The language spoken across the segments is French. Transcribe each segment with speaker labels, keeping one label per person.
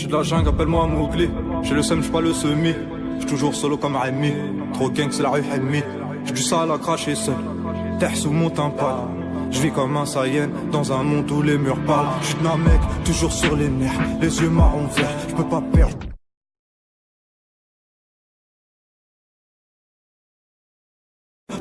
Speaker 1: J'suis de la jungle, appelle-moi Mowgli. J'ai le seum, j'suis pas le semi. J'suis toujours solo comme Rémi. Trop gang, c'est la rue Helmi. J'ai du sale à cracher seul. Terre sous mon tympan. J'vis comme un Saiyan dans un monde où les murs parlent. J'suis d'un mec, toujours sur les nerfs. Les yeux marron verts, j'peux pas perdre.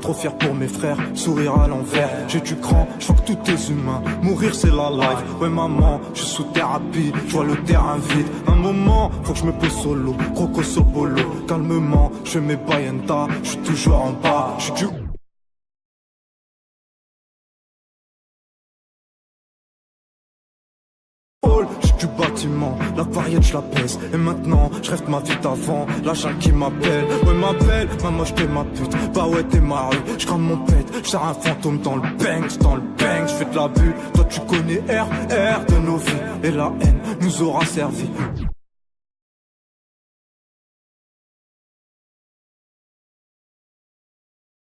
Speaker 1: Trop fier pour mes frères, sourire à l'envers. J'ai du cran, j'vois que tout est humain. Mourir c'est la life, ouais maman, j'suis sous thérapie, j'vois le terrain vide. Un moment, faut que j'me pose solo, croco sur polo. Calmement, j'fais mes bayenta, j'suis toujours en bas. J'suis du j'suis du bâtiment, la variette j'la pèse. Et maintenant, j'rêve ma vie d'avant, la jungle qui m'appelle. Ouais m'appelle, maman j't'ai ma pute. Bah ouais t'es ma rue, j'crame mon pète. J'sers un fantôme dans le bang, j'fais de la bulle. Toi tu connais R de nos vies. Et la haine nous aura servi.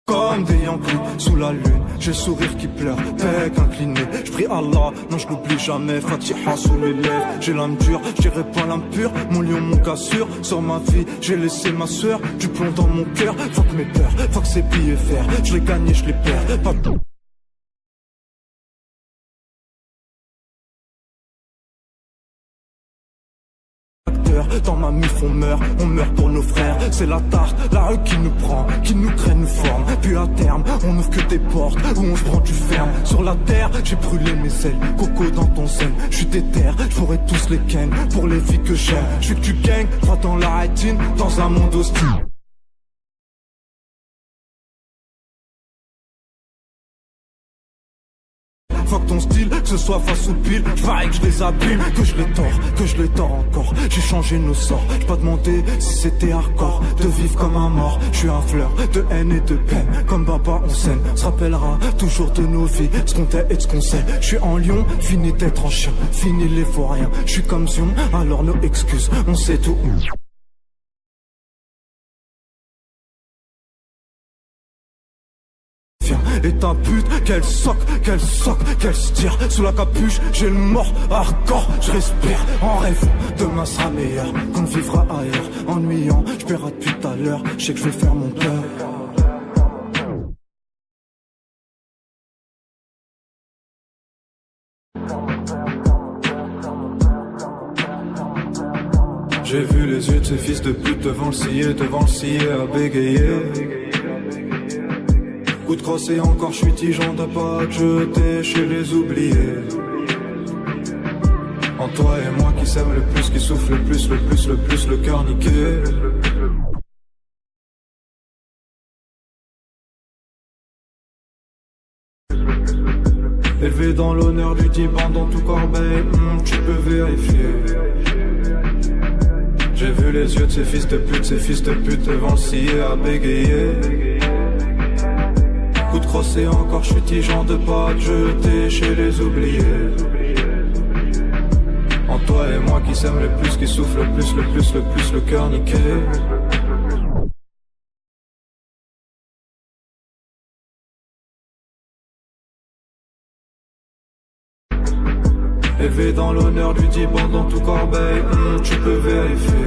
Speaker 1: Comme des Yankees sous la lune, j'ai le sourire qui pleure, bec incliné. J'prie Allah, non je l'oublie jamais, Fatiha sous les lèvres. J'ai l'âme dure, j'irai pas l'impur, mon lion, mon cassure. Sur ma vie, j'ai laissé ma sueur, du plomb dans mon cœur. Fuck mes peurs, fuck ces billets verts. Je les gagne et je les perds, pas tout. Dans ma mif on meurt pour nos frères. C'est la tarte, la rue qui nous prend, qui nous traîne, nous forme. Puis à terme, on ouvre que des portes où on se prend du ferme. Sur la terre, j'ai brûlé mes ailes, coco dans ton sel. J'suis déter, j'ferai tous les ken pour les filles que j'aime. J'suis que tu gang, droit dans la rétine, dans un monde hostile. Fuck ton style, que ce soit face ou pile. J'parie que je les abîme, que je les tords encore. J'ai changé nos sorts, j'ai pas demandé si c'était hardcore. De vivre comme un mort, je suis un fleur de haine et de peine. Comme Baba on s'aime, se rappellera toujours de nos vies, ce qu'on est et ce qu'on sait. Je suis en lion, fini d'être en chien, fini les vauriens. Je suis comme Zion, alors nos excuses, on sait tout. Et ta pute, qu'elle soque, qu'elle se tire. Sous la capuche, j'ai le mort hardcore. Je respire en rêve, demain sera meilleur. Qu'on vivra ailleurs, ennuyant. Je paierai depuis tout à l'heure, je sais que je vais faire mon peur. J'ai vu les yeux de ces fils de pute devant le scier à bégayer. Coup de crosse et encore, je suis tigeant de pas te jeter chez les oubliés. En toi et moi qui s'aime le plus, qui souffle le plus, le cœur niqué. Élevé dans l'honneur du Diban dans tout corbeil, tu peux vérifier. J'ai vu les yeux de ces fils de pute devant le scier à bégayer. Coup de crosse et encore, je suis tigeant de pas te jeter chez les oubliés. En toi et moi qui s'aime le plus, qui souffle le plus, le cœur niqué. Élevé dans l'honneur du Diban dans tout corbeil, tu peux vérifier.